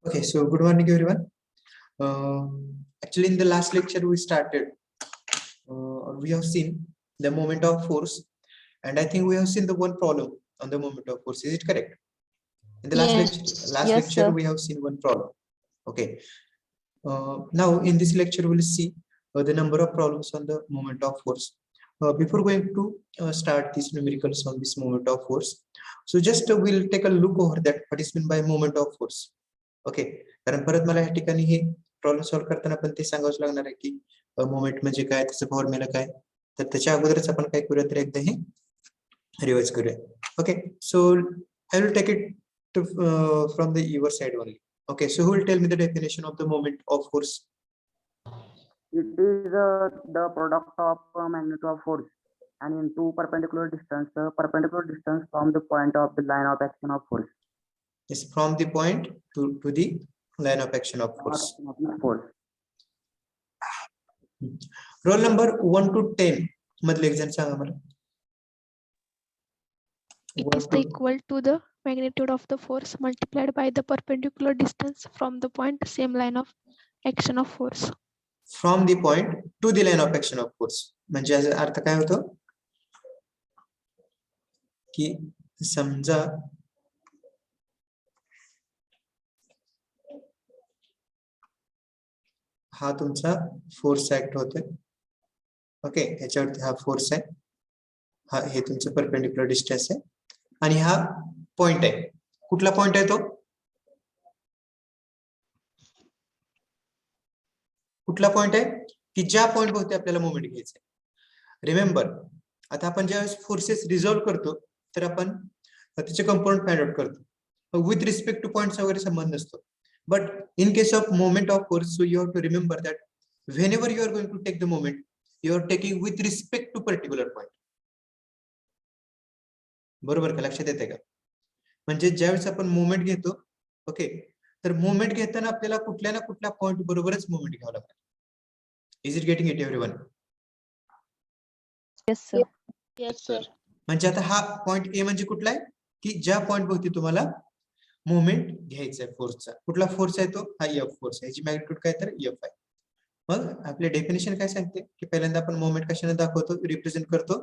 Okay, so good morning, everyone. Actually, in the last lecture, we have seen the moment of force, and I think we have seen the one problem on the moment of force. Is it correct? In the last lecture, sir. we have seen one problem. Okay. Now, in this lecture, we'll see the number of problems on the moment of force. Before going to start these numericals on this moment of force, so just we'll take a look over that what is meant by moment of force. Okay, कारण परत मला या ठिकाणी हे problem solve करताना पण ते सांगावंच लागणार आहे की मोमेंट म्हणजे काय, त्याचं फॉर्म्युला काय. तर त्याच्या अगोदरच आपण काय करूया, तर एकदा हे रिवाइज करूया. Okay, so I will take it from the your side only. Okay, so who will tell me the definition of the moment of force? It is the product of magnitude of force and into perpendicular distance from the point of the line of action of force. Is from the point to the line of action of force. Roll number 1 to 10 मधले exam सांगा मला. It is equal to the magnitude of the force multiplied by the perpendicular distance from the point same line of action of force. From the point to the line of action of force म्हणजे याचा अर्थ काय होतो की समजा हा तुमचा force act होतोय. Okay, याच्यावरती हा फोर्स आहे, हा हे तुमचं परपेंडिक्युलर डिस्टन्स आहे आणि हा पॉइंट आहे. कुठला पॉइंट आहे तो, कुठला पॉइंट आहे की ज्या पॉइंट भोवती आपल्याला मोमेंट घ्यायचा आहे. रिमेंबर, आता आपण ज्यावेळेस फोर्सेस रिझॉल्व्ह करतो तर आपण त्याचे कंपोनंट फाइंड आउट करतो. विथ रिस्पेक्ट टू पॉइंट्स वगैरे संबंध नसतो. But in case of moment of force, so you have to remember that whenever you are going to take the moment, you are taking with respect to particular point. बरोबर का, लक्षात येते का? म्हणजे ज्यावेळेस आपण मोमेंट घेतो, ओके, तर मोमेंट घेताना आपल्याला कुठल्या ना कुठल्या पॉइंट बरोबरच मोमेंट घ्यावा लागतो. Is it getting it everyone? Yes, sir. Yes, sir. म्हणजे आता हा पॉइंट ए म्हणजे कुठला आहे की ज्या पॉइंट भोवती तुम्हाला मोमेंट घ्यायचा आहे फोर्सचा. कुठला फोर्स आहे तो, हा एफ फोर्स आहे. याची मॅग्निट्यूड काय, तर एफ आहे. मग आपले डेफिनेशन काय सांगते की पहिल्यांदा आपण मोमेंट कशाने दाखवतो, रिप्रेझेंट करतो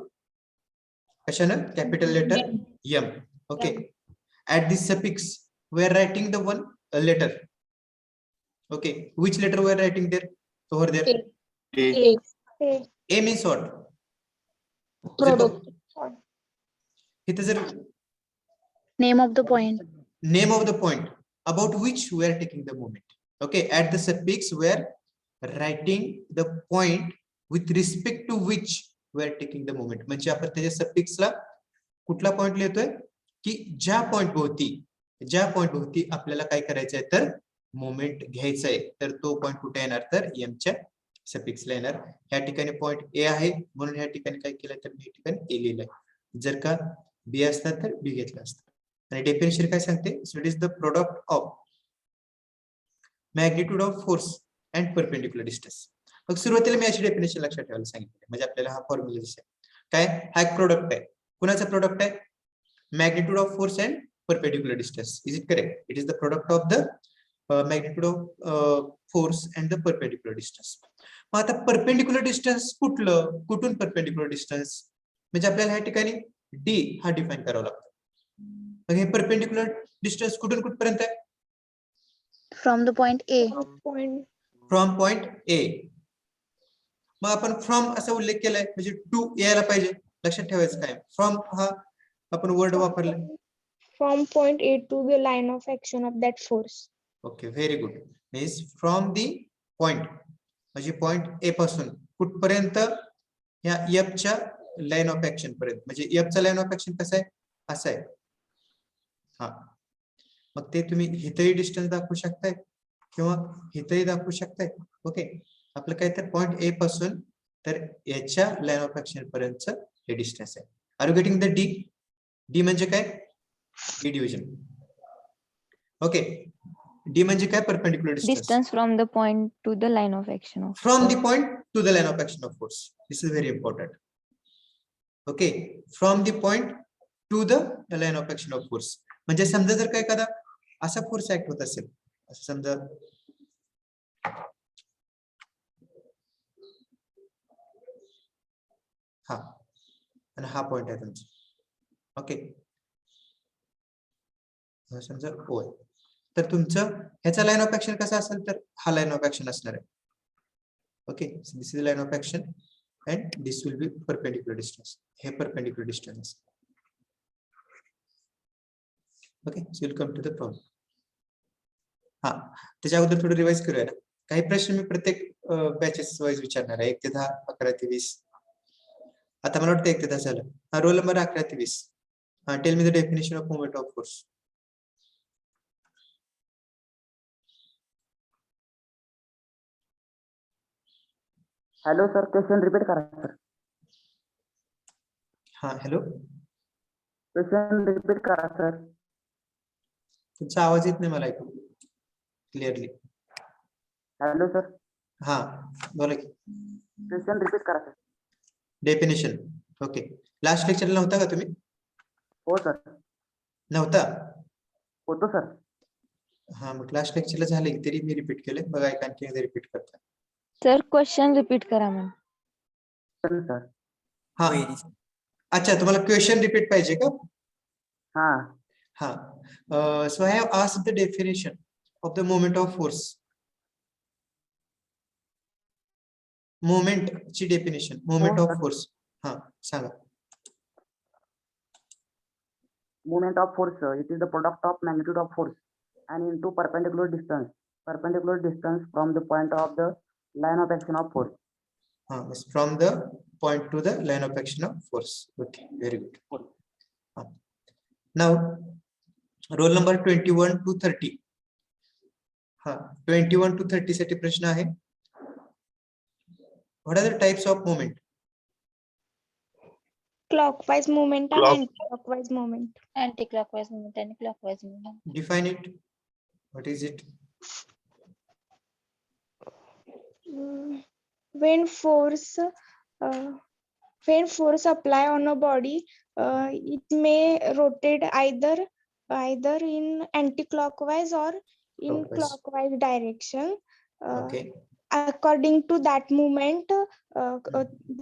कशानं, capital letter M. Okay, at this suffix we are writing the one letter. Okay, which letter we are writing there, over there. A means what, Product. इथे जर Name of the point. name of the point about which we are taking the moment. Okay, at the suffix we are writing the point with respect to which we are taking the moment. म्हणजे आपण त्याच्या suffix ला कुठला point लिहितोय की ज्या point भोवती आपल्याला काय करायचंय, तर मोमेंट घ्यायचंय. तर तो पॉइंट कुठे येणार, तर एम च्या सफिक्सला येणार. या ठिकाणी पॉइंट ए आहे म्हणून या ठिकाणी काय केलंय, तर या ठिकाणी ए लिहिलंय. जर का बी असता तर बी घेतला असता. आणि डेफिनेशन काय सांगते, so it is the product of magnitude of force and perpendicular distance. मग सुरुवातीला मी याची डेफिनेशन लक्षात ठेवायला सांगितलं, म्हणजे आपल्याला हा फॉर्म्युला दिसेल. काय, हा एक प्रोडक्ट आहे. कुणाचा प्रोडक्ट आहे, magnitude of force and perpendicular distance. Is it correct? It is the product of the magnitude of force and the perpendicular distance. मग आता परपेंडिक्युलर डिस्टन्स कुठलं, कुठून परपेंडिक्युलर डिस्टन्स, म्हणजे आपल्याला या ठिकाणी डी हा डिफाइन करावा लागतो. मग हे परपेंडिक्युलर डिस्टन्स कुठून कुठपर्यंत आहे, From the point A. From point A. मग आपण फ्रॉम असा उल्लेख केलाय म्हणजे टू यायला पाहिजे. लक्षात ठेवायचं काय, फ्रॉम हा आपण word वापरलाय. From point A to the line of action of that force. Okay, very good. Means from the point म्हणजे पॉइंट ए पासून कुठपर्यंत, या एफ च्या लाईन ऑफ ऍक्शन पर्यंत. म्हणजे एफ चा लाईन ऑफ ऍक्शन कसं आहे, असं आहे. हा, मग ते तुम्ही इथेही डिस्टन्स दाखवू शकताय किंवा इथेही दाखवू शकताय. ओके, आपलं काय, तर पॉइंट ए पासून तर याच्या लाईन ऑफ ऍक्शन पर्यंत हे डिस्टन्स आहे. Are you getting the D? D म्हणजे काय, डी डिव्हिजन. ओके, डी म्हणजे काय, perpendicular distance Distance from the point to the line of action of from force. The point two the line of action of force. This is very important. Okay, from the point two the line of action of force. म्हणजे समजा जर का एखादा असा force act होत असेल असं समजा हा आणि हा पॉइंट आहे तुमचा. ओके, समजा O आहे. तर तुमचं ह्याचा लाईन ऑफ ऍक्शन कसा असेल तर हा लाईन ऑफ ऍक्शन असणार आहे. Okay, this is line of action and this will be perpendicular distance. हे perpendicular distance. Okay, so will come to the problem. हा, त्याच्या अगोदर थोडं रिवाइज करूया ना. काही प्रश्न मी प्रत्येक बॅचेस वाईज विचारणार आहे. 1 ते 10, 11 ते 20. आता मला वाटतं 1 ते 10 झालं. हा रोल नंबर 11 ते 20. हा, tell me the definition of moment of force. Hello sir, question repeat करा सर. हा, हॅलो, क्वेश्चन रिपीट करा सर. तुमचा आवाज येत नाही मला ऐकू क्लिअरली. हॅलो सर, हा, बोला की. क्वेश्चन रिपीट करा सर. डेफिनेशन. ओके, लास्ट लेक्चरला नव्हता का तुम्ही? हो सर. नव्हता. होतो सर. हा, मग लास्ट लेक्चरला झाले तरी मी रिपीट केले. बघा, एक आणखी एकदा रिपीट करता. सर क्वेश्चन रिपीट करा मॅम. सर. हा, अच्छा, तुम्हाला क्वेश्चन रिपीट पाहिजे का? हा. हा, so I have asked the definition of the moment of force. Moment ची डेफिनेशन, मोमेंट ऑफ फोर्स. हा, सांगा. Moment of force, it is the product of magnitude of force and into perpendicular distance from the point of the line of action of force. From the point to the line of action of force. Okay, very good. Now, roll number 21 to 30. 21 to 30 साठी प्रश्न आहे. What are the types of moment? Clockwise movement and anti-clockwise movement. Anti-clockwise movement and clockwise movement. Define it. What is it? When force apply on a body, it may rotate either in anti-clockwise or in Clockwise. clockwise direction. Okay. According to that movement,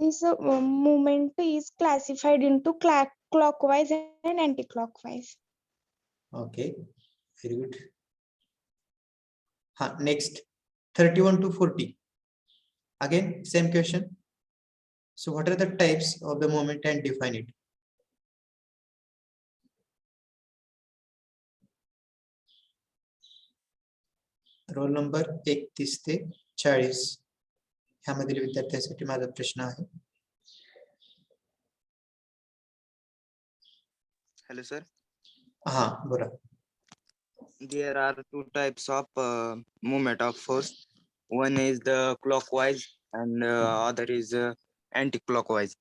this movement is classified into clockwise and anti-clockwise. Okay, very good. Next, 31 to 40. Again, same question. So what are the types of the moment and define it? Roll number 31 ते 40 ह्यामधील विद्यार्थ्यांसाठी माझा प्रश्न आहे. Hello sir. हा, बोला. There are two types of movement of force. One is the clockwise and other is anti-clockwise.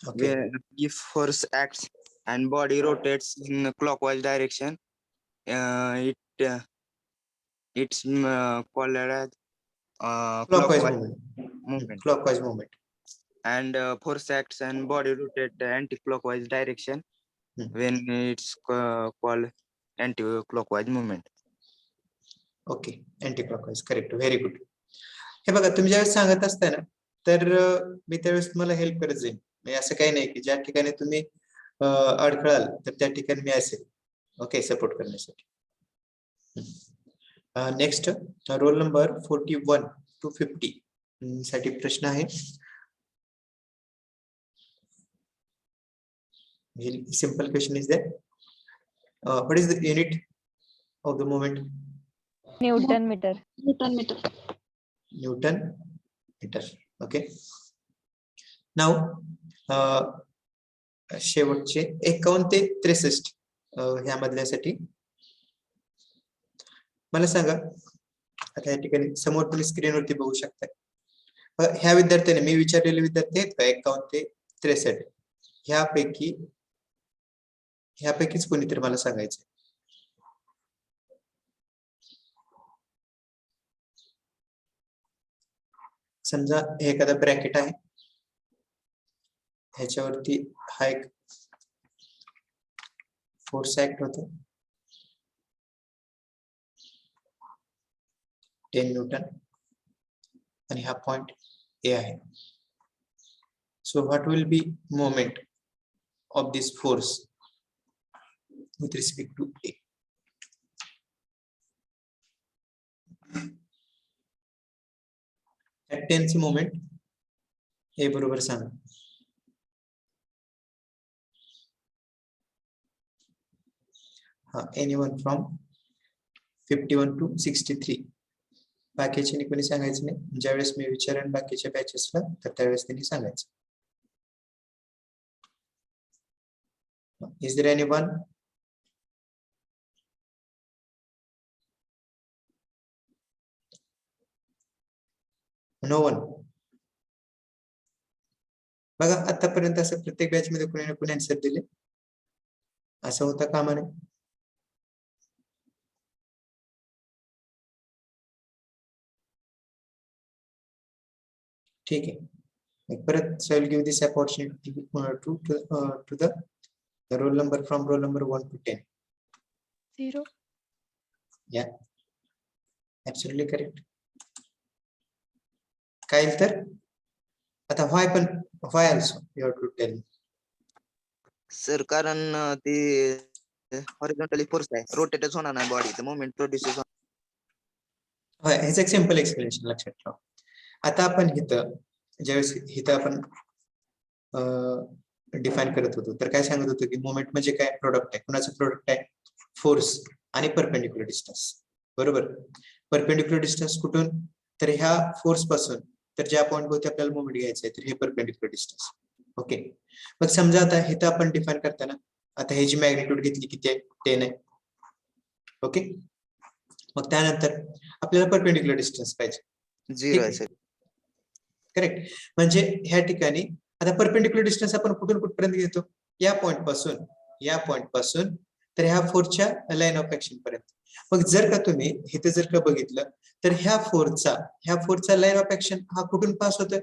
Okay. Where if force acts and body rotates in a clockwise direction, it's called as Clockwise clockwise movement. movement. Clockwise movement. And force acts and body rotate anti-clockwise direction when it's called anti-clockwise movement. Okay, anti clockwise. Correct, very good. हे बघा, तुम्ही ज्यावेळेस सांगत असता ना, तर मी त्यावेळेस तुम्हाला हेल्प करत जाईल. म्हणजे असं काही नाही की ज्या ठिकाणी तुम्ही अडखळाल तर त्या ठिकाणी मी असेल. ओके, सपोर्ट करण्यासाठी. नेक्स्ट, रोल नंबर 41 to 50 साठी प्रश्न आहे. Simple question is that what is the unit of the moment? Newton meter. Newton meter. Okay. Now, शेवटचे 51 ते 63 ह्या मधल्यासाठी मला सांगा. आता या ठिकाणी समोर तुम्ही स्क्रीनवरती बघू शकता. ह्या विद्यार्थ्याने मी विचारलेले विद्यार्थी आहेत का 51 ते 63? ह्यापैकीच कोणीतरी मला सांगायचं. समजा हे एखादा ब्रॅकेट आहे, ह्याच्यावरती हा एक फोर्स ऍक्ट होतो. 10 न्यूटन आणि हा पॉइंट ए आहे. So what will be moment of this force with respect to A? At 10 चे मोमेंट ए बरोबर सांगा. Anyone from 51 to 63. बाकीचे कोणी सांगायचं नाही. ज्यावेळेस मी विचारेन बाकीच्या बॅचेसला तर त्यावेळेस त्यांनी सांगायचं. Is there anyone? No one. बघा आतापर्यंत असं प्रत्येक बॅच मध्ये कोणी ना कोणी आन्सर दिले असं होता कामा नये. ठीक आहे. परत so I will give this opportunity to the roll number from roll number 1 to 10. 0. Yeah, absolutely correct. काय तर आता why पण why also you have to tell me. Sir कारण ते हॉरिझॉन्टली फोर्स आहे, रोटेटच होणार नाही बॉडी, तर मोमेंट प्रोड्युसेस. होय, ह्याचं एक सिंपल एक्सप्लेनेशन लक्षात ठेवा. आता आपण इथं ज्यावेळेस इथं आपण डिफाइन करत होतो तर काय सांगत होतो की मोमेंट म्हणजे काय, प्रोडक्ट आहे. कुणाचं प्रोडक्ट आहे? फोर्स आणि परपेंडिक्युलर डिस्टन्स. बरोबर. परपेंडिक्युलर डिस्टन्स कुठून? तर ह्या फोर्स पासून तर ज्या पॉइंट वरती आपल्याला मोमेंट घ्यायचा आहे तर हे परपेंडिक्युलर डिस्टन्स. ओके. मग समजा आता इथं आपण डिफाइन करताना आता ह्याची मॅग्निट्यूड घेतली किती आहे? 10 आहे. ओके. मग त्यानंतर आपल्याला परपेंडिक्युलर डिस्टन्स पाहिजे. 0 आहे सर. करेक्ट. म्हणजे ह्या ठिकाणी आता परपेंडिक्युलर डिस्टन्स आपण कुठून कुठपर्यंत घेतो? या पॉइंट पासून तर ह्या फोर्सच्या लाईन ऑफ ऍक्शन पर्यंत. मग जर का तुम्ही इथे जर का बघितलं तर ह्या फोर्सचा लाईन ऑफ ऍक्शन हा कुठून पास होतोय?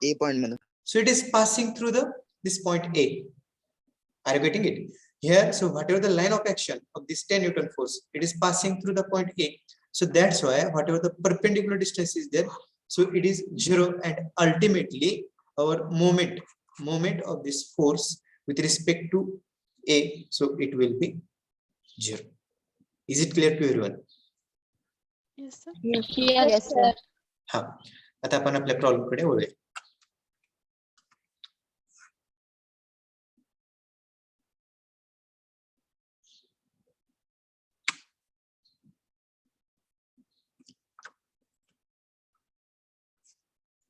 ए पॉइंट म्हणून. So it is passing through this point A. Are you getting it? Here, so whatever the line of action of this 10 Newton force, it is passing through the point A. So that's why whatever the perpendicular distance is there, so it is 0, and ultimately our moment of this force with respect to A, so it will be 0. Is it clear to everyone? Yes, sir. Yes, sir. हा. आता आपण आपल्या problem कडे वळूया.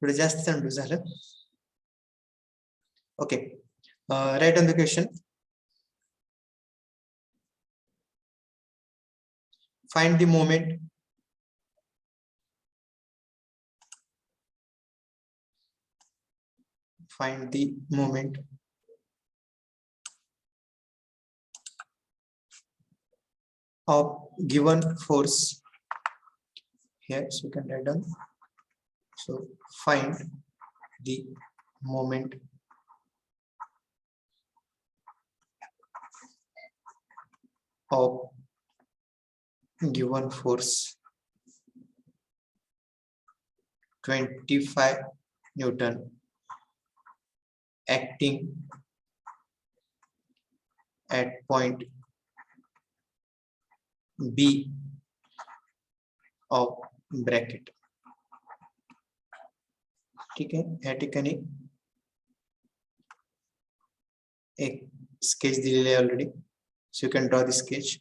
थोडं जास्त चांगलं झालं. Okay. Right on the question. Find the moment of given force. Here, so you can write down. So find the moment of given force 25 Newton acting at point B of bracket. ठीक आहे. या ठिकाणी एक sketch दिलेले आहे already. So you can draw the sketch.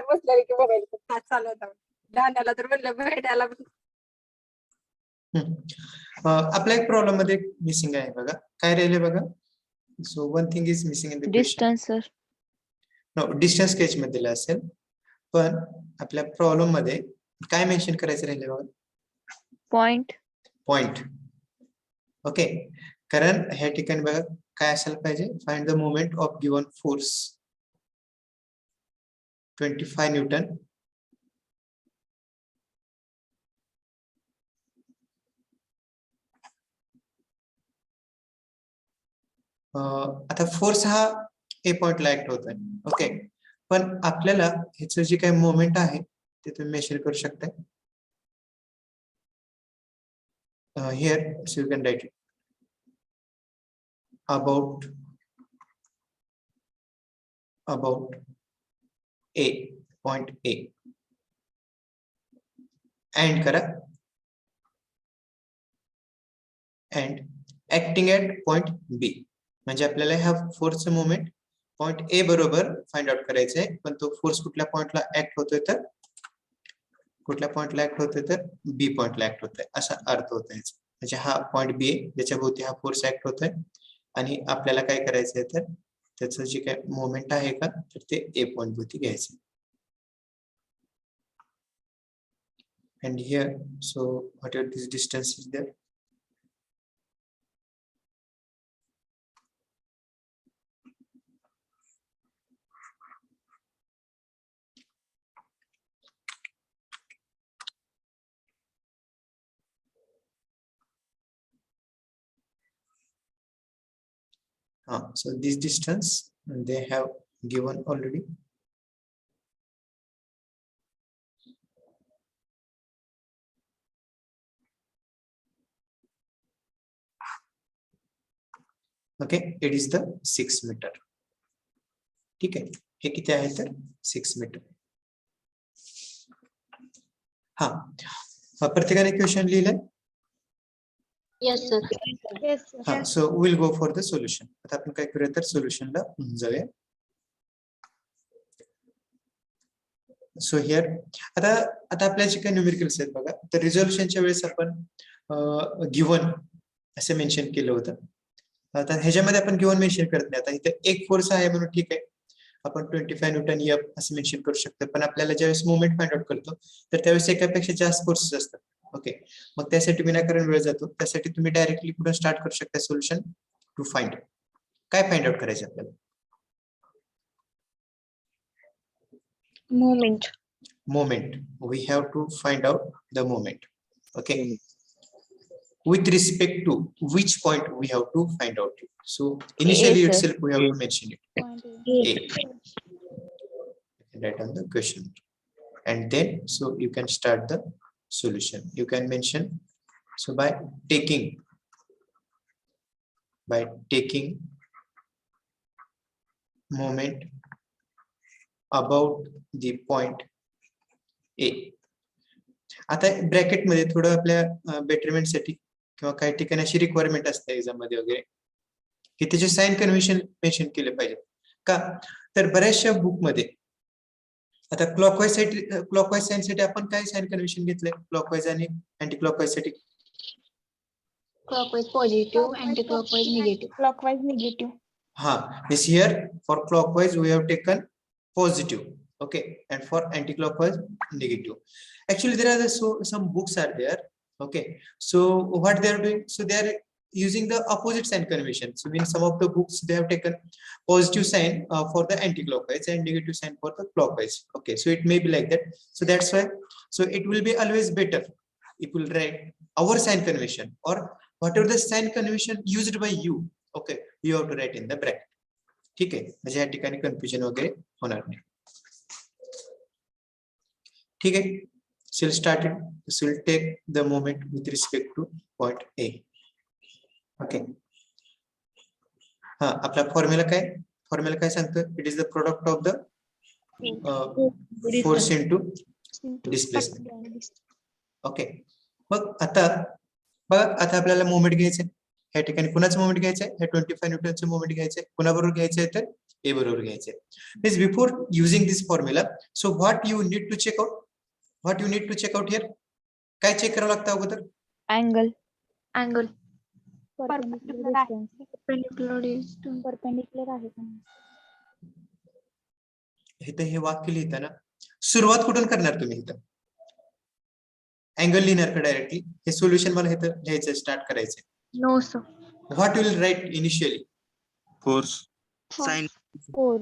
बसलेली की mobile चालू होता. दांड्याला तर म्हणलं भेटायला आपल्या एक प्रॉब्लेम मध्ये मिसिंग आहे बघा. काय राहिले बघा. So one thing is missing in the question. Distance, sir. No, distance sketch मध्ये दिला असेल पण आपल्या प्रॉब्लेम मध्ये काय मेन्शन करायचं राहिले बघा, पॉइंट. पॉइंट. ओके, कारण ह्या ठिकाणी बघा काय असायला पाहिजे, find the moment of given force 25 Newton आता फोर्स हा ए पॉइंटला ऍक्ट होत आहे. ओके, पण आपल्याला ह्याचं जे काही मोमेंट आहे ते तुम्ही मेजर करू शकता. Here so you can write it about A, point A, and करा and acting at point B. म्हणजे आपल्याला ह्या फोर्सचं मोमेंट पॉइंट ए बरोबर फाइंड आउट करायचं आहे, पण तो फोर्स कुठल्या पॉइंटला ऍक्ट होतोय तर बी पॉइंटला ऍक्ट होतोय असा अर्थ होत आहे. म्हणजे हा पॉइंट बी आहे ज्याच्या भोवती हा फोर्स ऍक्ट होतोय आणि आपल्याला काय करायचंय तर त्याचं जे काय मोमेंट आहे का तर ते ए पॉइंट भोवती घ्यायचं. And here, so whatever this distance is there, so this distance they have given already. Okay, it is the 6 meter. ठीक आहे, हे किती आहे तर 6 मीटर. हा, प्रत्येकाने क्वेश्चन लिहिलंय. Yes, sir. हा, so will go for the solution. आता आपण काय करूया तर सोल्युशनला जाऊया. सो हिअर आता आपल्या जे काही न्यूमेरिकल्स आहेत बघा, तर रिझोल्युशनच्या वेळेस आपण गिव्हन असे मेन्शन केलं होतं. आता ह्याच्यामध्ये आपण गिव्हन मेन्शन करत नाही. आता इथे एक फोर्स आहे म्हणून ठीक आहे, आपण 25 न्यूटन एफ असं मेन्शन करू शकतो, पण आपल्याला ज्यावेळेस मोमेंट फाइंड आउट करतो तर त्यावेळेस एकापेक्षा जास्त फोर्सेस असतात. ओके, मग त्यासाठी विनाकारण वेळ जातो. त्यासाठी तुम्ही डायरेक्टली पुढे स्टार्ट करू शकता सोल्युशन टू फाइंड. काय फाइंड आउट करायचं आपल्याला? Moment. We have to find out the moment. Okay, with respect to which point we have to find out. So initially sir. itself we have to mention it. A. Write on the question, and then so you can start the solution. You can mention, so by taking moment about the point A. आता bracket मध्ये थोडं आपल्या betterment साठी किंवा काही ठिकाणी अशी requirement असते एक्झाम मध्ये वगैरे की त्याचे साइन कन्व्हेन्शन मेन्शन केले पाहिजे. का तर बऱ्याचशा बुक मध्ये आता क्लॉकवाईज साइन साठी आपण काय साइन कन्व्हेन्शन घेतलंय, क्लॉकवाईज आणि अँटी क्लॉकवाईज साठी? Clockwise positive, anti-clockwise negative. Clockwise negative. Ha, this here for clockwise we have taken positive, okay, and for anti-clockwise negative. Actually there are some books are there, okay, so what they are doing, so they are using the opposite sign convention. So in some of the books they have taken positive sign for the anti-clockwise and negative sign for the clockwise. Okay, so it may be like that. So that's why, so it will be always better if we write our sign convention or whatever the sign convention used by you, okay, you have to write in the bracket. ठीक आहे, म्हणजे या ठिकाणी confusion वगैरे होणार नाही. ठीक आहे, so we'll start it. So we'll take the moment with respect to point A. Okay. हा, आपला फॉर्म्युला काय सांगतो? It is the product of the force into displacement. Okay. मग आता आपल्याला मोमेंट घ्यायचंय. या ठिकाणी कुणाचं मोमेंट घ्यायचंय? हे 25 न्यूटनचं मोमेंट घ्यायचंय. कुणाबरोबर घ्यायचंय तर ए बरोबर घ्यायचंय. Means before using this formula, so what you need to check out? What you need to check out here? काय चेक करावं लागतं अगोदर? Angle. Perpendicular distance. Perpendicular आहे का? इथे हे वाक्य लिहिताना सुरुवात कुठून करणार तुम्ही इथं अँगल लिहिणार का डायरेक्टली हे सोल्युशन मला इथं लिहायचं स्टार्ट करायचंय No, sir. What will write initially Force. Sine. फोर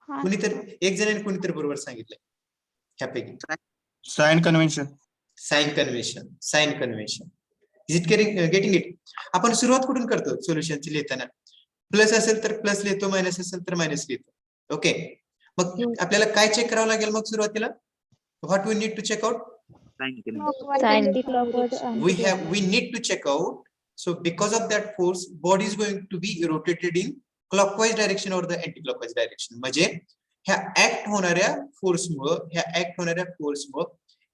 कुणीतरी एक जणांनी कुणीतरी बरोबर सांगितलंय ह्यापैकी Sine convention. Sine convention is it getting it आपण सुरुवात कुठून करतो सोल्युशनची लिहिताना प्लस असेल तर प्लस लिहितो मायनस असेल तर मायनस लिहितो ओके मग आपल्याला काय चेक करावं लागेल मग सुरुवातीला what we need to check out Sine convention. Sine we need to check out so because of that force body is going to be rotated in clockwise direction or the anti-clockwise direction म्हणजे ह्या act होणाऱ्या फोर्समुळे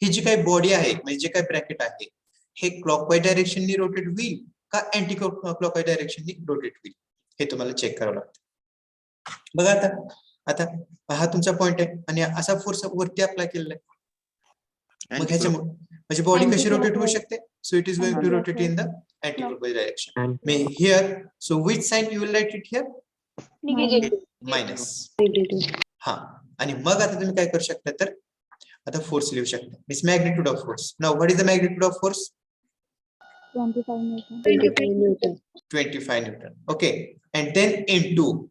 ही जी काही body आहे म्हणजे जे काही bracket आहे हे clockwise डायरेक्शननी rotate होईल का अँटी क्लॉकवाईज डायरेक्शननी रोटेट होईल हे तुम्हाला चेक करावं लागतं बघा आता हा तुमचा पॉइंट आहे आणि असा फोर्स वरती अप्लाय केलेला आहे मग ह्याच्यामुळे म्हणजे बॉडी कशी रोटेट होऊ शकते so it is going to rotate in the anti clockwise direction may here so which sign you will write it here minus हा आणि मग आता तुम्ही काय करू शकता तर आता फोर्स लिहू शकता means magnitude of force now what is the magnitude of force 25 Newton okay and then into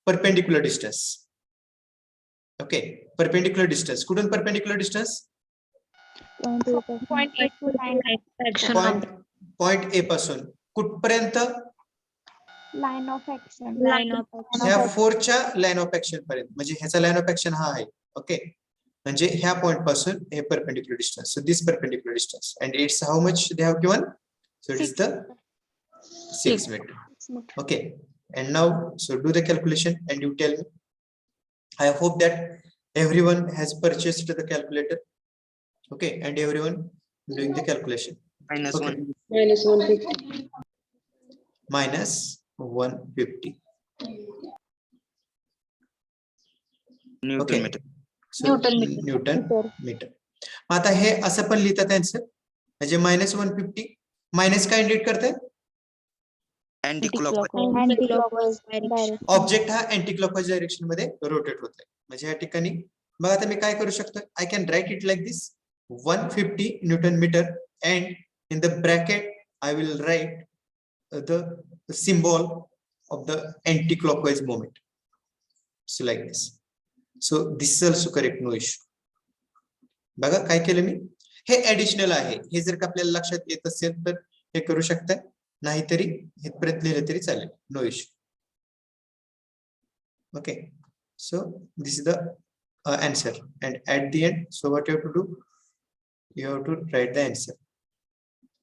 perpendicular distance okay perpendicular distance कुठून perpendicular distance point A पासून कुठपर्यंत लाईन ऑफ ऍक्शन ह्या फोरच्या लाईन ऑफ ऍक्शन पर्यंत म्हणजे ह्याचा line of action हा आहे okay म्हणजे ह्या पॉइंट पासून हे perpendicular distance so this perpendicular distance and it's how much they have given so it is the 6 metre okay and now so do the calculation and you tell me I hope that everyone has purchased the calculator okay and everyone doing the calculation Minus Okay. 1. minus 150 Newton Okay. meter. So, Newton meter. आता हे असं पण लिहितात answer म्हणजे -150 minus काय indicate करते Anti-clockwise. Object हा anti clockwise direction मध्ये rotate होत आहे म्हणजे या ठिकाणी मग आता मी काय करू शकतो I can write it like this 150 newton metre and in the bracket I will write the symbol of the anti clockwise moment so like this so this is also correct no issue बघा काय केलं मी हे additional आहे हे जर का आपल्याला लक्षात येत असेल तर हे करू शकता नाहीतरी इथपर्यंत लिहिलं तरी चालेल no issue okay so this is the answer and at the end so what you have to do you have to write the answer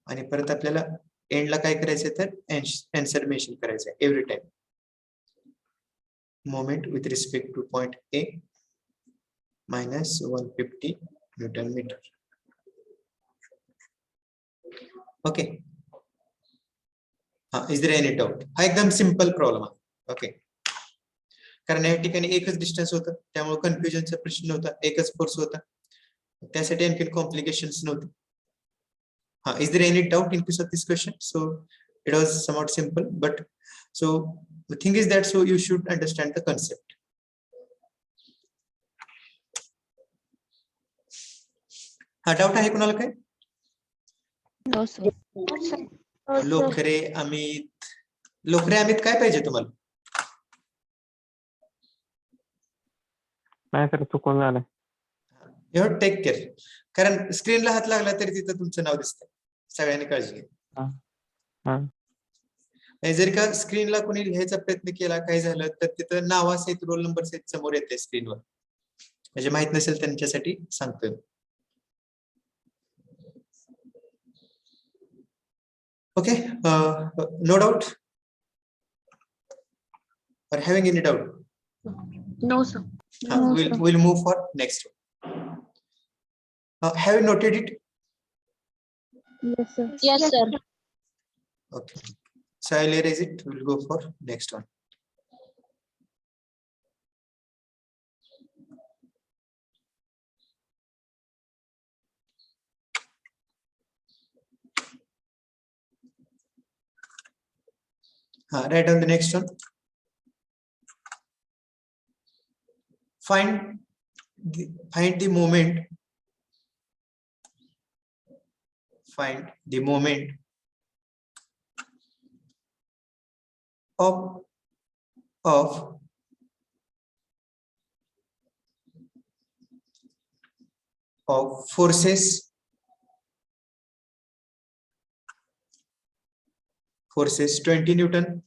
आणि परत आपल्याला एंड ला काय करायचं तर आन्सर मेन्शन करायचं every time moment with respect to point A minus 150 newton metre okay हा is there any doubt हा एकदम सिंपल प्रॉब्लेम आहे ओके कारण या ठिकाणी एकच डिस्टन्स होतं त्यामुळे कन्फ्युजनचा प्रश्न नव्हता एकच फोर्स होता त्यासाठी आणखी कॉम्प्लिकेशन्स नव्हते हा is there any doubt in case of this question so it was somewhat simple but so the thing is that so you should understand the concept हा डाउट आहे कुणाला काय नो सर लोखरे अमित काय पाहिजे तुम्हाला नाही सर चुकून झालं यू हॅव टेक केअर कारण स्क्रीनला हात लागला तरी तिथं तुमचं नाव दिसतंय सगळ्यांनी काळजी घ्या नाही जर का स्क्रीनला कोणी लिहायचा प्रयत्न केला काय झालं तर तिथं नावासहित रोल नंबर सहित समोर येते स्क्रीनवर म्हणजे माहित नसेल त्यांच्यासाठी सांगतोय okay no doubt are having any doubt No, sir. we'll move for next one. Have you noted it? Yes, sir. Okay. So I'll erase it. We'll go for next one. Write down the next one. find the moment of forces 20 Newton,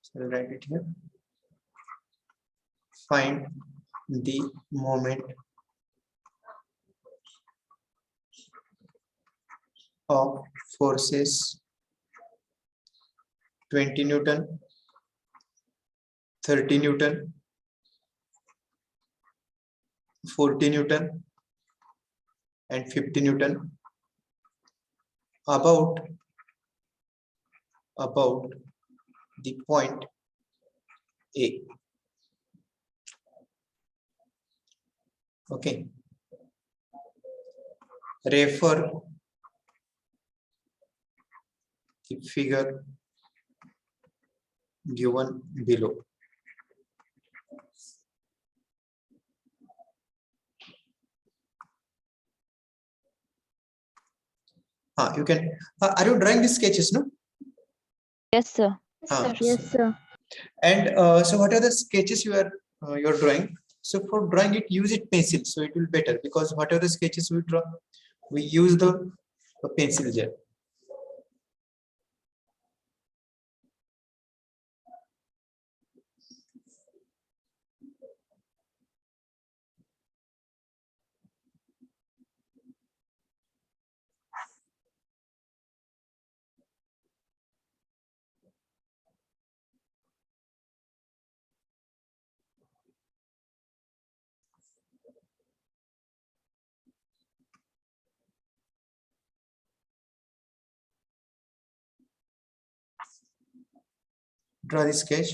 so I'll write it here. Find the moment of forces 20 Newton, 30 Newton, 40 Newton, and 50 Newton about the point A. Okay. Refer the figure given below. You can. Are you drawing the sketches? No. Yes, sir. Yes, sir. And so, what are the sketches you're drawing? So, for drawing it, use it pencil. So it will better because whatever the sketches we draw, we use the pencil gel. Draw the sketch.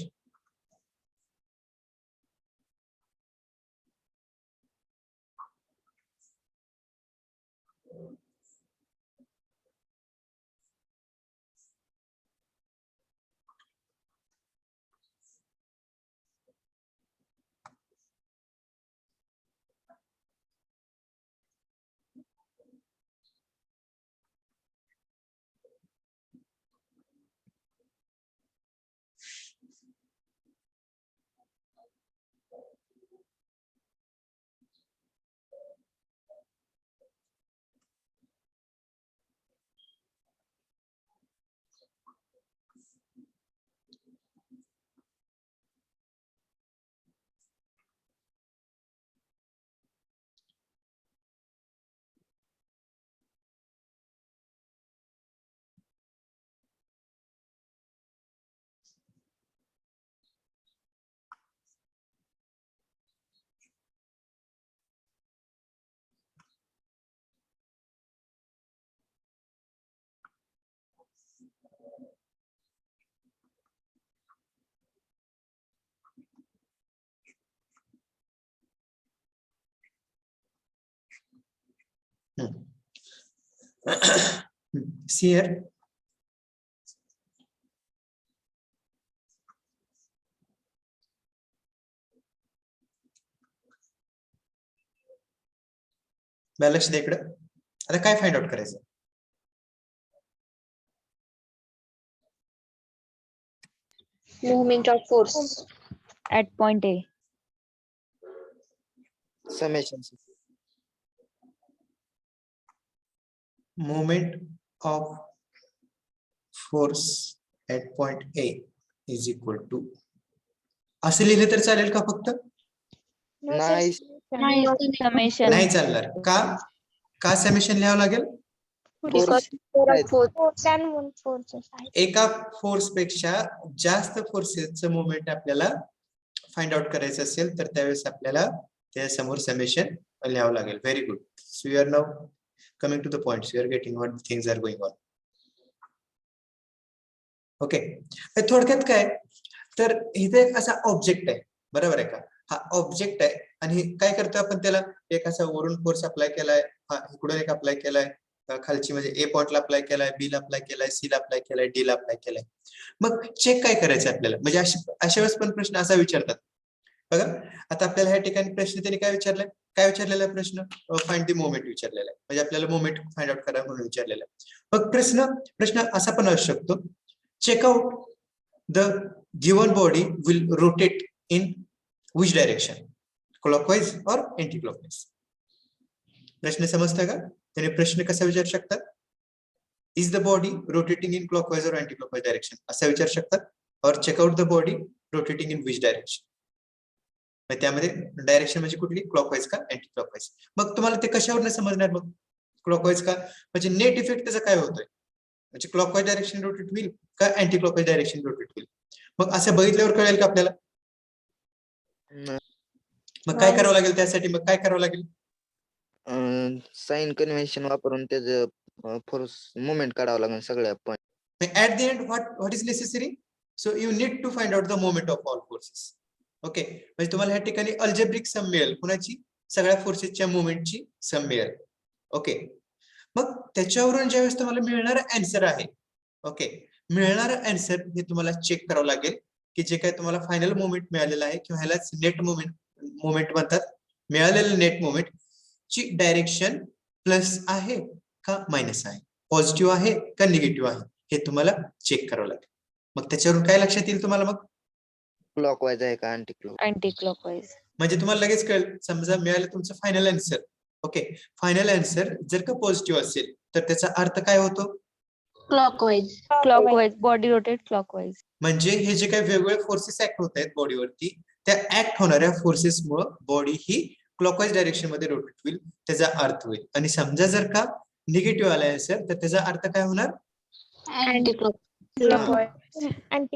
See here. लक्ष दे इकडे आता काय find out करायचं Movement of force At point A. Summation. movement of force at point A is equal to असं लिहिलं तर चालेल का फक्त Nice. Summation. नाही चालणार का समेशन लिहावं लागेल because there are force. एका फोर्स पेक्षा जास्त फोर्सेसचं मोमेंट आपल्याला फाइंड आउट करायचं असेल तर त्यावेळेस आपल्याला त्या समोर समेशन लिहावं लागेल very good so you are now coming to the points you are getting what things are going on okay थोडक्यात काय तर इथे एक असा ऑब्जेक्ट आहे बरोबर आहे का हा ऑब्जेक्ट आहे आणि काय करतो आपण त्याला एक असा वरून फोर्स अप्लाय केलाय हा इकडून एक अप्लाय केलाय खालची म्हणजे ए पॉइंटला अप्लाय केलाय, बी ला अप्लाय केलाय, सी ला अप्लाय केलाय, डी ला अप्लाय केलाय. मग चेक काय करायचं आपल्याला, म्हणजे अशा वेळेस पण प्रश्न असा विचारतात बघा. आता आपल्याला ह्या ठिकाणी प्रश्न त्यांनी काय विचारलाय, काय विचारलेला आहे प्रश्न, फाइंड द मोमेंट विचारलेला आहे, म्हणजे आपल्याला मोमेंट फाइंड आउट करा म्हणून विचारलेला आहे. मग प्रश्न असा पण असू शकतो, check out the given body will rotate in which direction, clockwise or anti clockwise. प्रश्न समजता का, त्याने प्रश्न कसा विचारू शकतात, is the body rotating in clockwise or anti clockwise direction असा विचारू शकतात, or check out the body rotating in which direction. त्यामध्ये डायरेक्शन म्हणजे कुठली, क्लॉकवाइज का अँटी क्लॉकवाइज. मग तुम्हाला ते कशावर समजणार, मग क्लॉकवाइज का, म्हणजे नेट इफेक्ट त्याचा काय होतोय, म्हणजे क्लॉकवाइज डायरेक्शन रोटेट होईल का अँटी क्लॉकवाइज डायरेक्शन रोटेट होईल. मग असं बघितल्यावर कळेल का आपल्याला, मग काय करावं लागेल त्यासाठी, मग काय करावं लागेल, साइन कन्व्हेन्शन वापरून त्याचं फोर्स मुवमेंट काढावं लागेल सगळ्या point. at the end what is necessary, so you need to find out the moment of all forces. Okay, म्हणजे तुम्हाला ह्या ठिकाणी अल्जेब्रिक सम मिळेल, कुणाची, सगळ्या फोर्सेसच्या मुवमेंटची सम मिळेल. ओके, मग त्याच्यावरून ज्यावेळेस तुम्हाला मिळणारा आन्सर आहे, ओके, मिळणारा आन्सर हे तुम्हाला चेक करावं लागेल की जे काय तुम्हाला फायनल मुवमेंट मिळालेला आहे किंवा ह्यालाच नेट मुवमेंट म्हणतात, मिळालेलं नेट मुवमेंट ची डायरेक्शन प्लस आहे का मायनस आहे, पॉझिटिव्ह आहे का निगेटिव्ह आहे, हे तुम्हाला चेक करावं लागेल. मग त्याच्यावरून काय लक्षात येईल तुम्हाला, मग क्लॉकवाइज आहे का अँटी क्लॉक. Anti clockwise. म्हणजे तुम्हाला लगेच कळेल, समजा मिळालं तुमचं final answer, okay, final answer जर का पॉझिटिव्ह असेल तर त्याचा अर्थ काय होतो, clockwise. Clockwise, body rotate clockwise. म्हणजे हे जे काही वेगवेगळे फोर्सेस ऍक्ट होत आहेत बॉडीवरती, त्या ऍक्ट होणाऱ्या फोर्सेसमुळे बॉडी ही क्लॉकवाइज डायरेक्शन मध्ये रोटेट होईल, त्याचा अर्थ होईल. आणि समजा जर का निगेटिव्ह आला असेल तर त्याचा अर्थ काय होणार, अँटी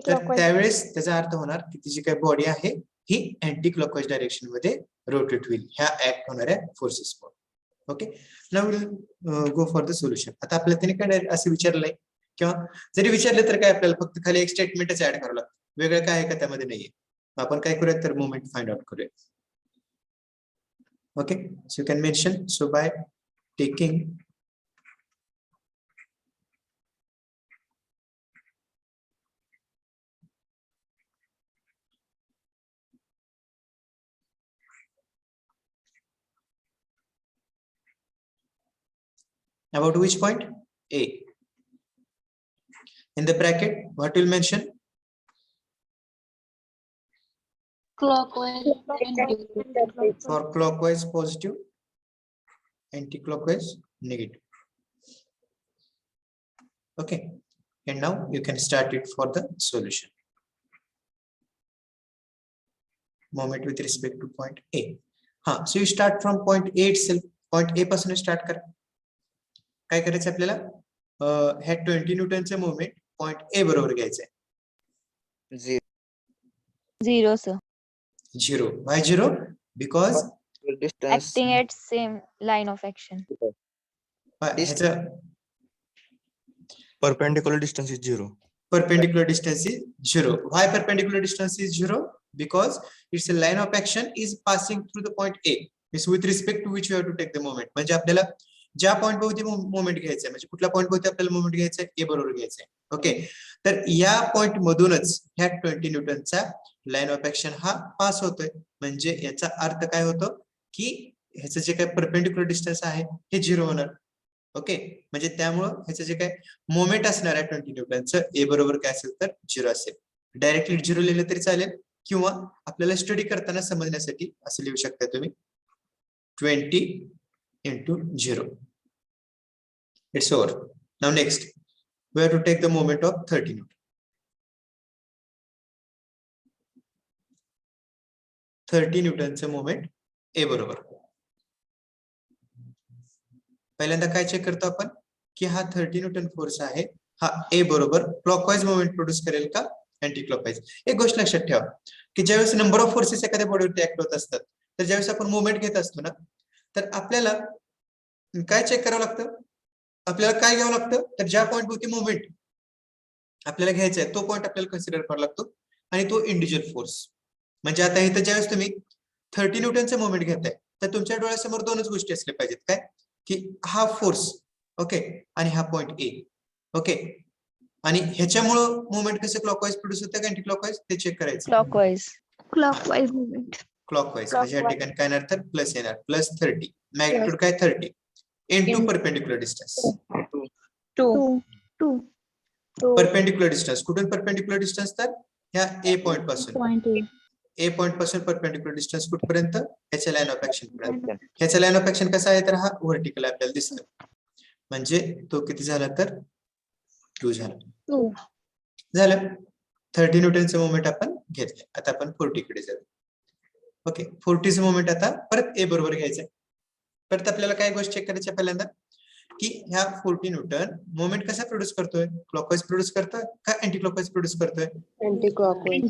तर त्यावेळेस त्याचा अर्थ होणार की ती जी काही बॉडी आहे ही अँटी क्लॉकवाइज डायरेक्शन मध्ये रोटेट होईल ह्या ऍक्ट होणाऱ्या फोर्सेसमुळे. Okay, now will go for the solution. आता आपल्याला त्याने काय असं विचारलंय, किंवा जरी विचारलं तर काय आपल्याला फक्त खाली एक स्टेटमेंटच ऍड करावं लागतं, वेगळं काय आहे का त्यामध्ये नाहीये. आपण काय करूया तर मोमेंट फाइंड आउट करूया. Okay, so you can mention, so by taking about which point, A. In the bracket, what will mention, clockwise. for clockwise positive, anti-clockwise negative. Okay, and now you can start it for the solution. Moment with respect to point A. So you start from point A itself. Point A पासून start करा. काय करायचं आपल्याला, ह्या 20 न्यूटनचे moment point A बरोबर घ्यायचंय. 0 sir. 0. Why 0? Because distance Acting at same line of action. ह्याचं Perpendicular distance is 0. perpendicular distance is 0. Why perpendicular distance is 0? Because its a line of action is passing through the point A. Means with respect to which you have to take the moment. म्हणजे आपल्याला ज्या point भोवती moment घ्यायचा, म्हणजे कुठल्या point भोवती आपल्याला moment घ्यायचा, ए बरोबर घ्यायचा. ओके, तर या पॉइंट मधूनच ह्या 20 न्यूटनचा लाईन ऑफ ऍक्शन हा पास होतोय. म्हणजे याचा अर्थ काय होतो की ह्याचं जे काही परपेंडिक्युलर डिस्टन्स आहे हे 0 होणार. ओके, म्हणजे त्यामुळं ह्याचं जे काय मोमेंट असणार आहे 20 न्यूटनचं, ए बरोबर काय असेल तर 0 असेल. डायरेक्टली 0 लिहिलं तरी चालेल, किंवा आपल्याला स्टडी करताना समजण्यासाठी असं लिहू शकता तुम्ही 20 into 0. It's over. Now next, we have to take the moment of 30 Newton. 30 न्यूटनचं moment ए बरोबर. पहिल्यांदा काय चेक करतो आपण की हा 30 न्यूटन फोर्स आहे, हा ए बरोबर क्लॉकवाइज मोमेंट प्रोड्यूस करेल का अँटी क्लॉकवाइज. एक गोष्ट लक्षात ठेवा की ज्यावेळेस नंबर ऑफ फोर्सेस एखाद्या बॉडीवरती ऍक्ट होत असतात, तर ज्यावेळेस आपण मोमेंट घेत असतो ना, तर आपल्याला काय चेक करावं लागतं, आपल्याला काय घ्यावं लागतं, तर ज्या पॉइंट भोवती मोमेंट आपल्याला घ्यायचा आहे तो पॉइंट आपल्याला कन्सिडर करावा लागतो, आणि तो इंडिव्हिज्युअल फोर्स. म्हणजे आता इथं ज्यावेळेस तुम्ही 30 न्यूटनचं मोमेंट घेताय तर तुमच्या डोळ्यासमोर दोनच गोष्टी असल्या पाहिजेत, काय की हा फोर्स ओके, आणि हा पॉइंट ए. ओके, आणि ह्याच्यामुळं मुवमेंट कसं क्लॉकवाईज प्रोड्यूस होतं का अँटी क्लॉकवाईज ते चेक करायचं. क्लॉकवाईज. Clockwise movement. क्लॉकवाईज म्हणजे या Clockwise. ठिकाणी काय येणार तर प्लस येणार, प्लस 30. मॅग्निट्यूड काय 30 into perpendicular distance. 2. 2. Perpendicular distance कुठून परपेंडिक्युलर डिस्टन्स तर ह्या ए पॉइंट पासून. Point A. ए पॉइंट पासून परपेंडिक्युलर डिस्टन्स कुठपर्यंत ह्याच्या लाईन ऑफ ऍक्शन पर्यंत. ह्याचा लाईन ऑफ ऍक्शन कसा आहे तर हा व्हर्टिकल आपल्याला दिसतो, म्हणजे तो किती झाला तर 2 झाला. 2. झालं 30 न्यूटनचं मोमेंट आपण घेतलं. आता आपण 40 कडे जाऊ. ओके, 40चं मोमेंट आता परत ए बरोबर घ्यायचंय. परत आपल्याला काय गोष्ट चेक करायची पहिल्यांदा की ह्या 40 न्यूटन मोमेंट कसा प्रोड्यूस करतोय, क्लॉकवाईज प्रोड्यूस करतोय का अँटी क्लॉकवाईज प्रोड्यूस करतोय. Anti-clockwise.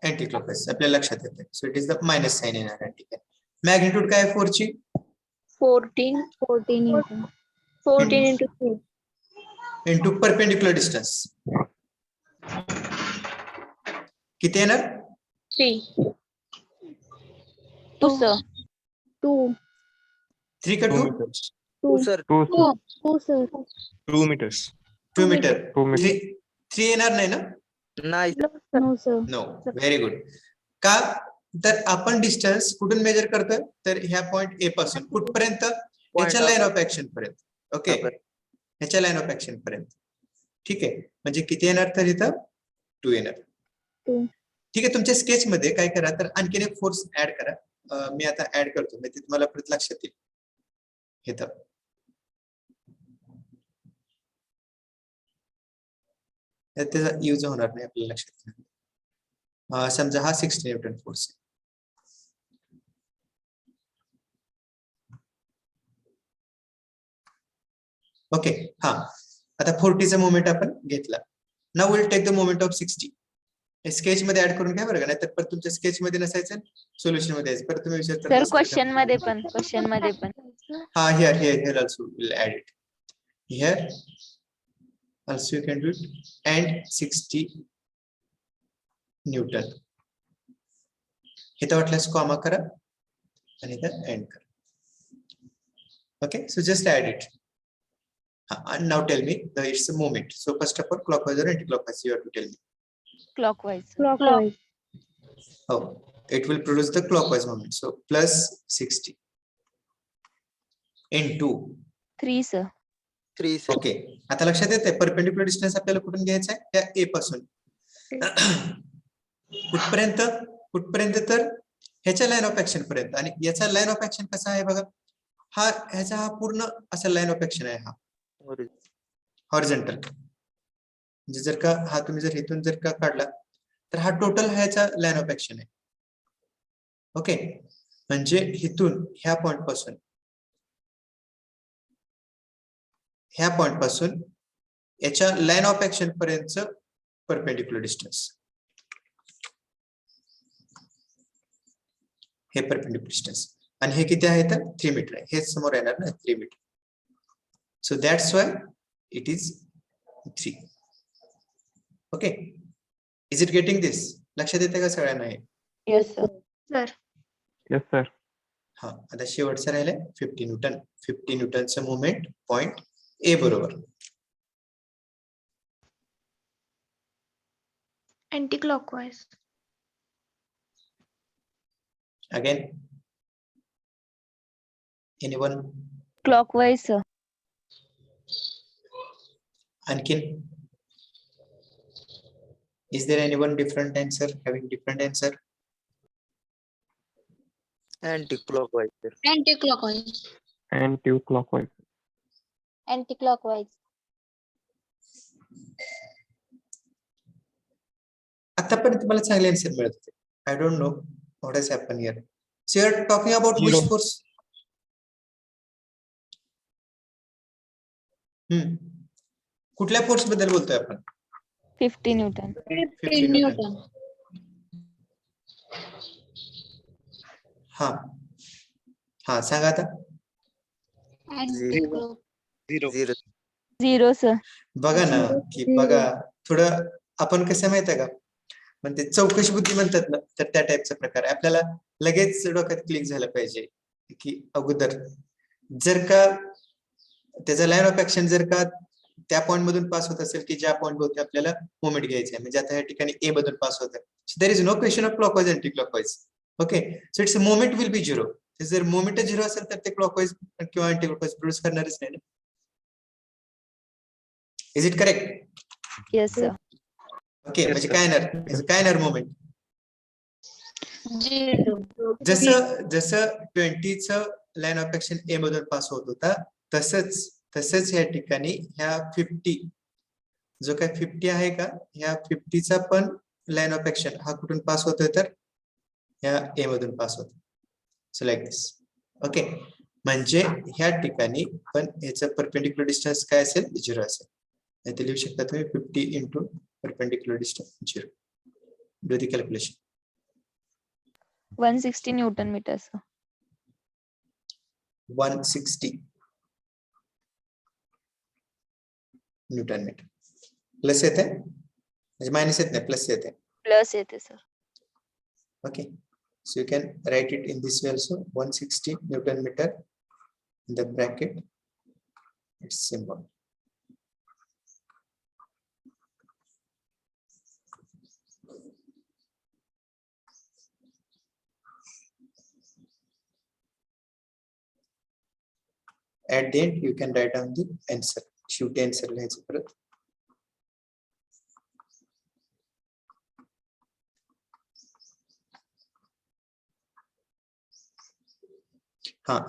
अँटी क्लॉकवाईज आपल्याला लक्षात येते. So it is the minus sign येणार. ठीक आहे, मॅग्निट्यूड काय आहे 4 ची 14 Newton. 14 into 2. Into perpendicular distance किती येणार 3. 2 sir. 2. 3 का 2 2 sir. 2 sir. 2 meters. 2 metre. 2 meters. 3 येणार नाही ना. नाही No sir. No, very good. का तर आपण डिस्टन्स कुठून मेजर करतोय तर ह्या पॉइंट ए पासून कुठपर्यंत ह्याच्या of- लाईन ऑफ ऍक्शन पर्यंत. ओके, बरोबर. ह्याच्या लाईन ऑफ ऍक्शन पर्यंत. ठीक आहे, म्हणजे किती येणार तर इथं 2 येणार. 2. ठीक आहे, तुमच्या स्केच मध्ये काय करा तर आणखीन एक फोर्स ऍड करा. मी आता ऍड करतो म्हणजे तुम्हाला परत लक्षात येईल. इथं त्याचा यूज होणार नाही आपल्याला लक्षात येईल. समजा हा 60 न्यूटन फोर्स आहे. ओके, हा आता 40चा मोमेंट आपण घेतला. Now will take the moment of 60. Sketch मध्ये ऍड करून घ्या बरं का, नाहीतर परत तुमच्या स्केच मध्ये नसायचं सोल्युशन मध्ये यायचं. परत तुम्ही विचारता सर नसतं का? क्वेश्चन मध्ये पण हा, here also we'll add it. Here also you can do it, and 60 Newton. इथं वाटल्यास कॉमा करा आणि इथं एंड करा. Okay, so just add it. And now tell me the its a moment. So first of all, clockwise or anti-clockwise, you have to tell me. clockwise. Oh, it will produce the clockwise moment. So plus 60 into 3 sir. 3 sir. Okay, आता लक्षात येते perpendicular distance आपल्याला कुठून घ्यायचा आहे त्या ए पासून कुठपर्यंत तर ह्याच्या लाईन ऑफ ऍक्शन पर्यंत. आणि याचा लाईन ऑफ ऍक्शन कसा आहे बघा, ह्याचा हा पूर्ण असा लाईन ऑफ ऍक्शन आहे. हा हॉरिझॉन्टल म्हणजे जर का हा तुम्ही जर इथून जर का काढला तर हा टोटल ह्याचा लाईन ऑफ ऍक्शन आहे. ओके, म्हणजे इथून ह्या पॉइंट पासून याच्या लाईन ऑफ ऍक्शन पर्यंत परपेंडिक्युलर डिस्टन्स, हे परपेंडिक्युलर डिस्टन्स. आणि हे किती आहे तर 3 मीटर आहे. हे समोर येणार ना 3 metre. So that's why it is 3. Okay, is it getting this? लक्षात येते का सगळ्यांना हे? Yes sir. Sir. Yes, sir. हा, आता शेवटचं राहिलंय 50 न्यूटन. 50 न्यूटनचं मुवमेंट पॉइंट ए बरोबर. Anti-clockwise. Again, anyone? Clockwise sir. आणखीन? Is there anyone different answer, having different answer? Anti-clockwise sir. Anti-clockwise. Anti-clockwise. Anti-clockwise. आतापर्यंत मला चांगले आन्सर मिळत होते. I don't know what has happen here. So you are talking about Zero. Which force? कुठल्या force बद्दल बोलतोय आपण? 50 Newton. 50 Newton. हा हा, सांगा आता. Anti-clock. 0. 0 sir. बघा ना की बघा थोडं आपण कसं माहितीये का, म्हणजे चौकशी बुद्धी म्हणतात ना, तर त्या टाईपचा प्रकार आहे. आपल्याला लगेच डोक्यात क्लिक झालं पाहिजे की अगोदर जर का त्याचा लाईन ऑफ ऍक्शन जर का त्या पॉइंट मधून पास होत असेल की ज्या पॉइंट होते आपल्याला मोमेंट घ्यायचे आहे, म्हणजे आता या ठिकाणी ए मधून पास होत आहे, there is no question of clockwise anti clockwise. Okay, so it's moment will be zero. जर मोमेंट झिरो असेल तर ते क्लॉकवाईज किंवा अँटी क्लॉकवाईज प्रोड्यूस करणारच नाही ना. Is it correct? Yes, sir. Okay, म्हणजे काय येणार मोमेंट? Zero. जसं जसं 20च लाईन ऑफ ऍक्शन ए मधून पास होत होता, तसंच या ठिकाणी ह्या 50 जो काय 50 आहे का, ह्या 50चा पण लाईन ऑफ ऍक्शन हा कुठून पास होतोय तर ह्या ए मधून पास होतो. सो लाईक दिस. ओके, म्हणजे ह्या ठिकाणी पण याचं परपेंडिक्युलर डिस्टन्स काय असेल? 0 असेल. इथे लिहू शकता तुम्ही 50 into perpendicular distance 0. Do the calculation. 160 Newton meters, sir. 160 newton metre. Plus येते म्हणजे मायनस येत नाही, प्लस येते. Plus येते, sir. Okay, so you can write it in this way also, 160 Newton meter in the bracket, its symbol. At the end you can write down the answer. शेवटी answer लिहायचं परत.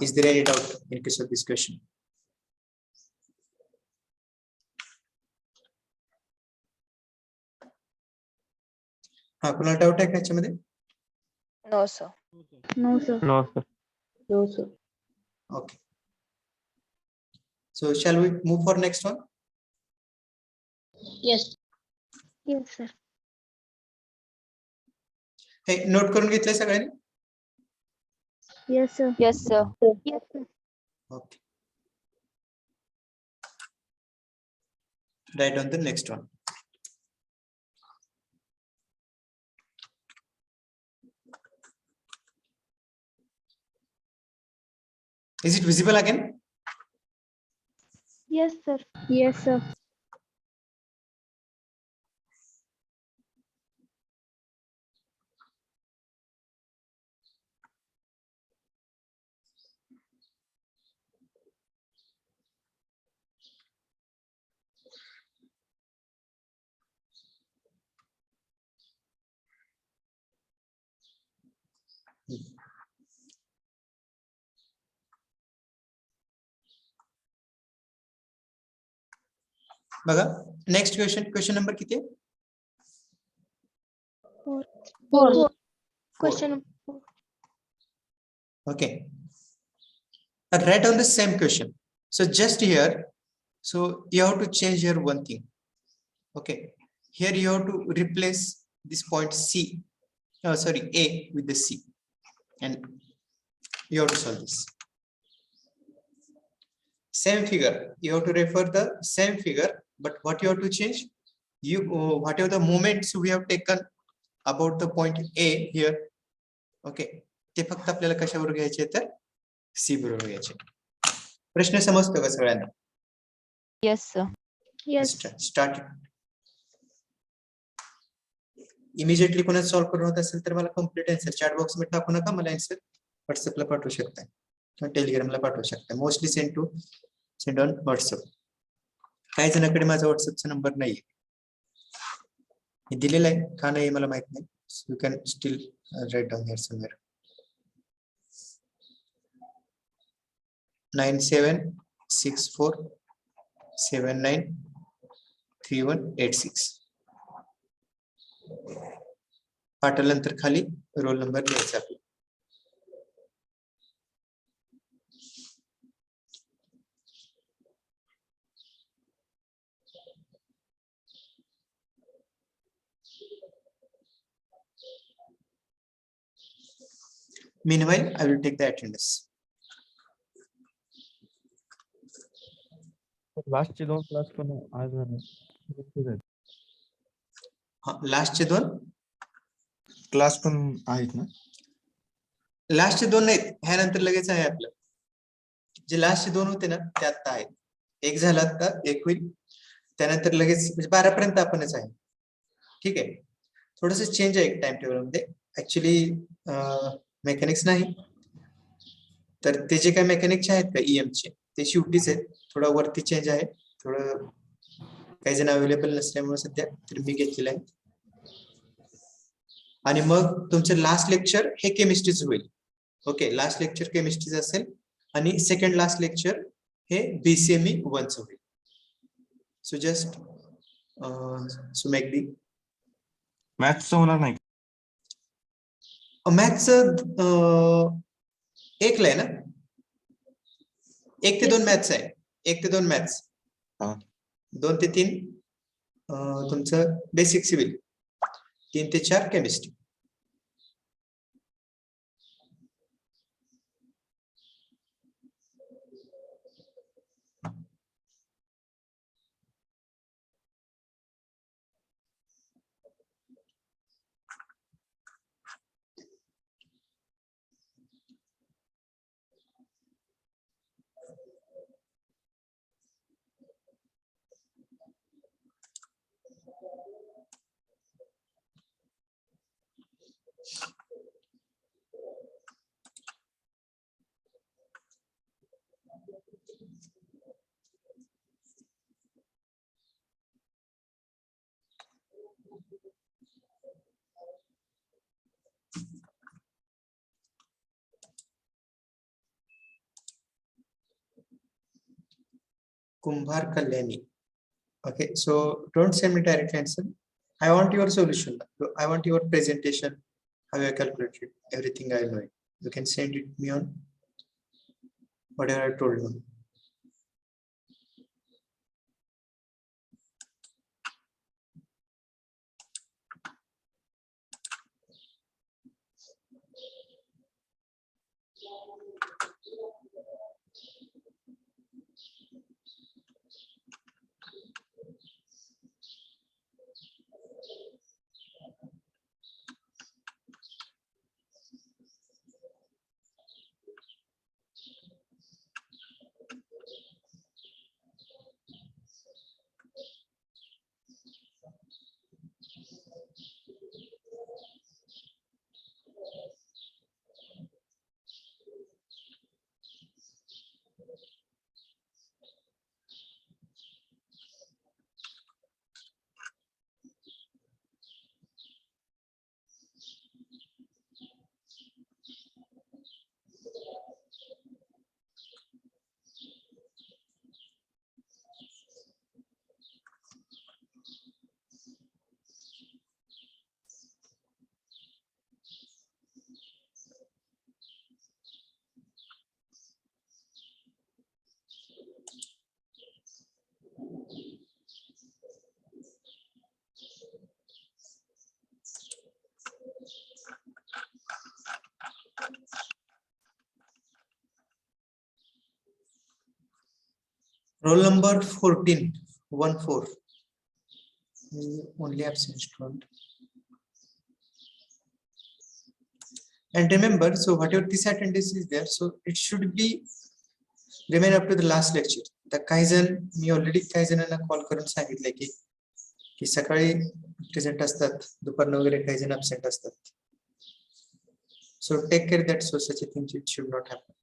Is there any doubt in case of this question? कुणाला doubt आहे का याच्यामध्ये? No, sir. No, sir. No, sir. No, sir. Okay. So shall we move for next one? Yes. Yes, sir. Hey note करून घेतलंय सगळ्यांनी? Yes, sir. Yes, sir. Yes, sir. Okay. Write on the next one. Is it visible again? Yes, sir. Yes, sir. बघा next question number किती आहे? Four. Question. Okay. Write on the same question. So just here, so you have to change here one thing. Okay. Here you have to replace this point C. Sorry, A with the C, and you have to solve this. Same figure. You have to refer the same figure, but what you have to change? Whatever the moments we have taken about the point A here. Okay. ते फक्त आपल्याला कशावर घ्यायचे तर सी बरोबर घ्यायचे. प्रश्न समजतो का सगळ्यांना? Yes, sir. Yes. Start. Immediately कोणाला सॉल्व्ह करून होत असेल तर मला कम्प्लीट आन्सर चॅट बॉक्स मध्ये टाकू नका, मला आन्सर व्हॉट्सअपला पाठवू शकता किंवा टेलिग्रामला पाठवू शकता. Mostly send on WhatsApp. काही जणांकडे माझा व्हॉट्सअपचा नंबर नाहीये, दिलेला आहे का नाही मला माहित नाही. You can still write down here somewhere. 9764793186. पाठवल्यानंतर खाली रोल नंबर लिहायचा आपला. Meanwhile, I will take the attendance. लास्टचे 2 class पण आज झाले. लास्टचे 2 क्लास पण आहेत ना? लास्टचे 2 नाहीत, ह्यानंतर लगेच आहे आपलं. जे लास्टचे 2 होते ना ते आता आहेत. एक झाला आता, एक होईल. त्यानंतर लगेच म्हणजे 12 पर्यंत आपणच आहे. ठीक आहे. थोडंसं चेंज आहे टाइम टेबल मध्ये. ऍक्च्युली मेकॅनिक्स नाही. तर ते जे काही मेकॅनिक्सचे आहेत का ईएमचे ते शेवटीच आहेत. थोडा वरती चेंज आहे. थोडं काही जण अवेलेबल नसल्यामुळे सध्या तर मी घेतलेलं आहे. आणि मग तुमचं लास्ट लेक्चर हे केमिस्ट्रीच होईल. ओके, लास्ट लेक्चर केमिस्ट्रीच असेल आणि सेकंड लास्ट लेक्चर हे बीसीएमई 1च होईल. So just so make the मॅथ्सचं होणार नाही. मॅथ्स एकला आहे ना, 1 ते 2 मॅथ्स आहे. 1 ते 2 मॅथ्स, हा. 2 ते 3 तुमचं बेसिक सिव्हिल, 3 ते 4 chemistry. Kumbar Kalyani. Okay, so don't send me direct answer. I want your solution. I want your presentation. How you calculated everything I know. You can send it me on whatever I told you. Roll number 14, 1-4. Only absent student. And remember, so whatever this attendance is there, so it should be remain up to the last lecture. The Kaizen, मी already Kaizenना call करून सांगितले की सकाळी present असतात, दुपारनं वगैरे काही जण absent असतात. So take care that so such a thing should not happen.